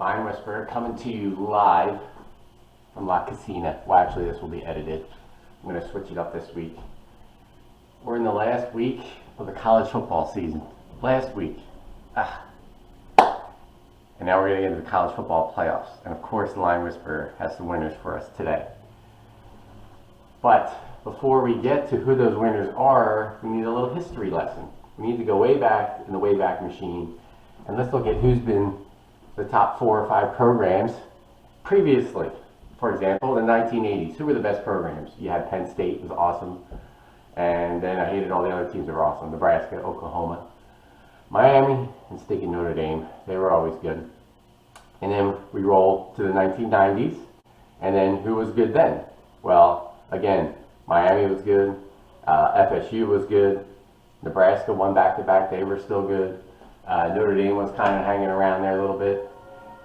Line Whisperer coming to you live from La Casina. Well, actually, this will be edited. I'm going to switch it up this week. We're in the last week of the college football season. Last week. And now we're going to get into the college football playoffs. And of course, the Line Whisperer has some winners for us today. But before we get to who those winners are, we need a little history lesson. We need to go way back in the Wayback Machine, and let's look at who's been the top 4 or 5 programs previously. For example, in the 1980s, who were the best programs? You had Penn State, was awesome. And then I hated all the other teams that were awesome. Nebraska, Oklahoma, Miami, and stinking Notre Dame. They were always good. And then we roll to the 1990s. And then who was good then? Well, again, Miami was good. FSU was good. Nebraska won back-to-back. They were still good. Notre Dame was kind of hanging around there a little bit.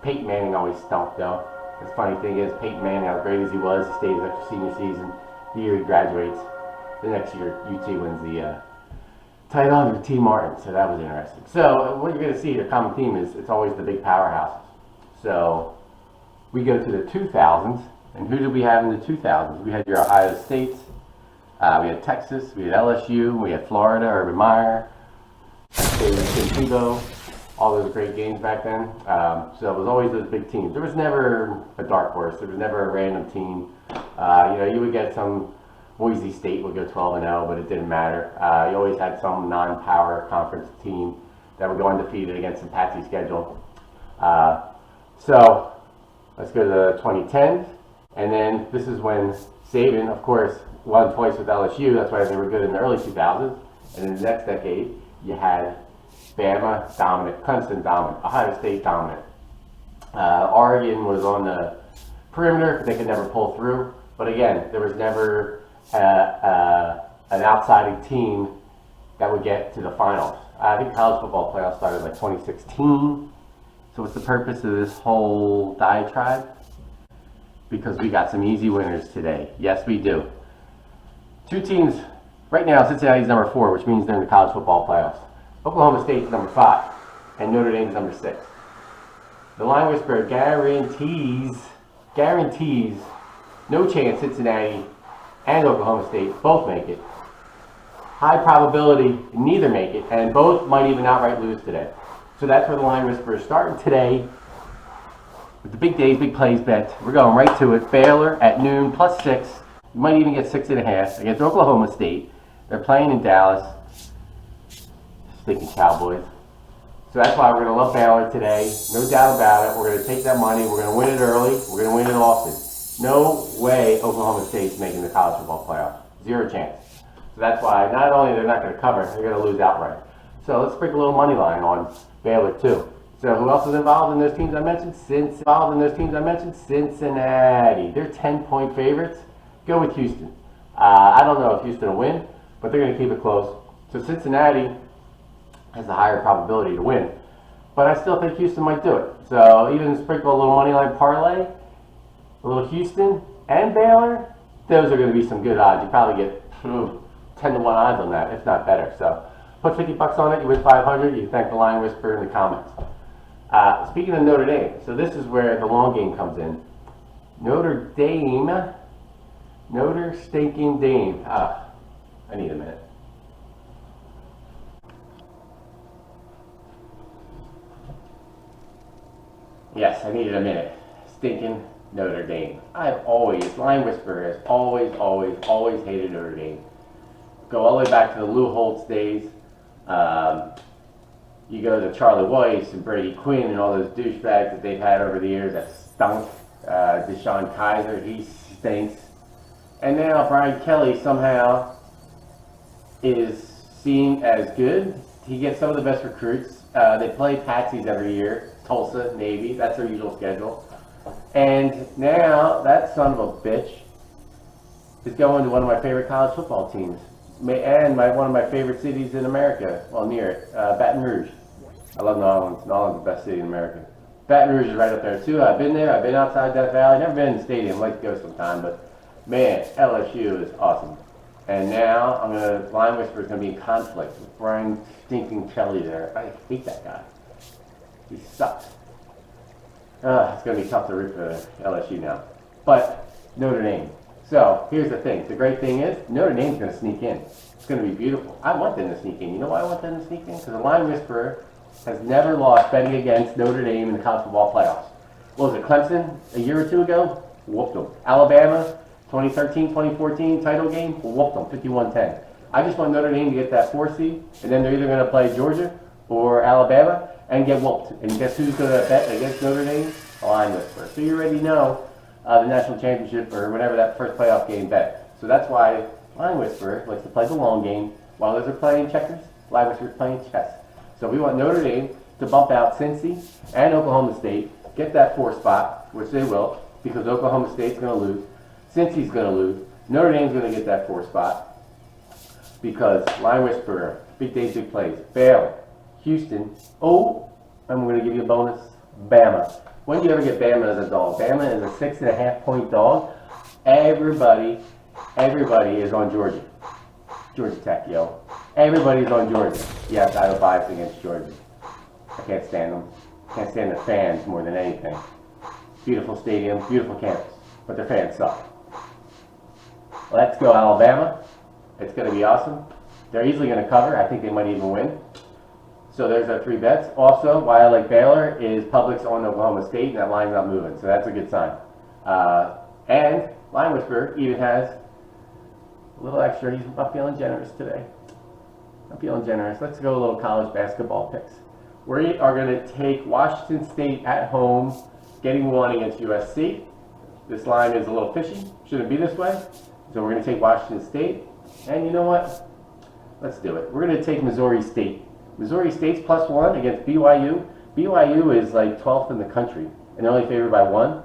Peyton Manning always stunk, though. The funny thing is, Peyton Manning, as great as he was, he stays after senior season. The year he graduates, the next year UT wins the title under T. Martin. So that was interesting. So what you're going to see, the common theme is it's always the big powerhouses. So we go to the 2000s, and who did we have in the 2000s? We had your Ohio States, we had Texas, we had LSU, we had Florida, Urban Meyer, Tim Tebow, all those great games back then. So it was always those big teams. There was never a dark horse. There was never a random team. You would get some Boise State would go 12-0, but it didn't matter. You always had some non-power conference team that would go undefeated against some patsy schedule. So let's go to the 2010s. And then this is when Saban, of course, won twice with LSU. That's why they were good in the early 2000s. And in the next decade, you had Bama dominant, Clemson dominant, Ohio State dominant. Oregon was on the perimeter, but they could never pull through. But again, there was never an outside team that would get to the finals. I think college football playoffs started like 2016. So what's the purpose of this whole diatribe? Because we got some easy winners today. Yes, we do. 2 teams, right now Cincinnati's number 4, which means they're in the college football playoffs. Oklahoma State's number 5, and Notre Dame's number 6. The Line Whisperer guarantees no chance Cincinnati and Oklahoma State both make it. High probability neither make it, and both might even outright lose today. So that's where the Line Whisperer is starting today with the big days, big plays bet. We're going right to it. Baylor at noon, +6. You might even get 6.5 against Oklahoma State. They're playing in Dallas. Stinking Cowboys. So that's why we're going to love Baylor today. No doubt about it. We're going to take that money. We're going to win it early. We're going to win it often. No way Oklahoma State's making the college football playoff. 0 chance. So that's why not only they're not going to cover, they're going to lose outright. So let's sprinkle a little money line on Baylor too. So who else is involved in those teams I mentioned? Cincinnati. They're 10-point favorites. Go with Houston. I don't know if Houston will win, but they're going to keep it close. So Cincinnati has a higher probability to win. But I still think Houston might do it. So even sprinkle a little money line parlay, a little Houston and Baylor, those are going to be some good odds. You probably get 10-1 odds on that, if not better. So put $50 on it, you win 500. You thank the Line Whisperer in the comments. Speaking of Notre Dame, so this is where the long game comes in. Notre stinking Dame. I need a minute. Yes, I needed a minute. Stinking Notre Dame. Line Whisperer has always hated Notre Dame. Go all the way back to the Lou Holtz days. You go to Charlie Weiss and Brady Quinn and all those douchebags that they've had over the years that stunk. Deshaun Kaiser, he stinks. And now Brian Kelly somehow is seen as good. He gets some of the best recruits. They play patsies every year. Tulsa, Navy, that's their usual schedule. And now that son of a bitch is going to one of my favorite college football teams. And one of my favorite cities in America, well, near it, Baton Rouge. I love New Orleans. New Orleans is the best city in America. Baton Rouge is right up there too. I've been there. I've been outside Death Valley. Never been in the stadium. I'd like to go sometime, but man, LSU is awesome. And now Line Whisperer is going to be in conflict with Brian stinking Kelly there. I hate that guy. He sucks. It's going to be tough to root for LSU now. But Notre Dame. So here's the thing. The great thing is Notre Dame's going to sneak in. It's going to be beautiful. I want them to sneak in. You know why I want them to sneak in? Because the Line Whisperer has never lost betting against Notre Dame in the college football playoffs. What was it, Clemson a year or two ago? Whooped them. Alabama, 2013-2014 title game? Whooped them, 51-10. I just want Notre Dame to get that 4 seed, and then they're either going to play Georgia or Alabama and get whooped. And guess who's going to bet against Notre Dame? The Line Whisperer. So you already know the national championship or whenever that first playoff game bet. So that's why Line Whisperer likes to play the long game while others are playing checkers. Line Whisperer's playing chess. So we want Notre Dame to bump out Cincy and Oklahoma State, get that 4 spot, which they will, because Oklahoma State's going to lose. Cincy's going to lose. Notre Dame's going to get that 4 spot because Line Whisperer, big days, big plays. Baylor, Houston. Oh, I'm going to give you a bonus. Bama. When do you ever get Bama as a dog? Bama is a 6.5-point dog. Everybody is on Georgia. Georgia Tech, yo. Everybody's on Georgia. Yes, I have a bias against Georgia. I can't stand them. Can't stand the fans more than anything. Beautiful stadium, beautiful campus, but their fans suck. Let's go Alabama. It's going to be awesome. They're easily going to cover. I think they might even win. So there's our 3 bets. Also, why I like Baylor is Publix on Oklahoma State, and that line's not moving, so that's a good sign. And Line Whisperer even has a little extra. He's not feeling generous today. I'm feeling generous. Let's go a little college basketball picks. We are going to take Washington State at home, getting 1 against USC. This line is a little fishy. Shouldn't be this way. So we're going to take Washington State. And you know what? Let's do it. We're going to take Missouri State. Missouri State's +1 against BYU. BYU is like 12th in the country, and they're only favored by 1.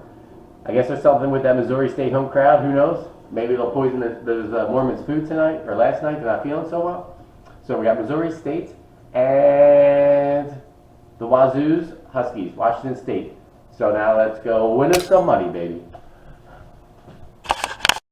I guess there's something with that Missouri State home crowd. Who knows? Maybe they'll poison those Mormons' food tonight or last night. They're not feeling so well. So we got Missouri State and the Wazoo's Huskies, Washington State. So now let's go win us some money, baby.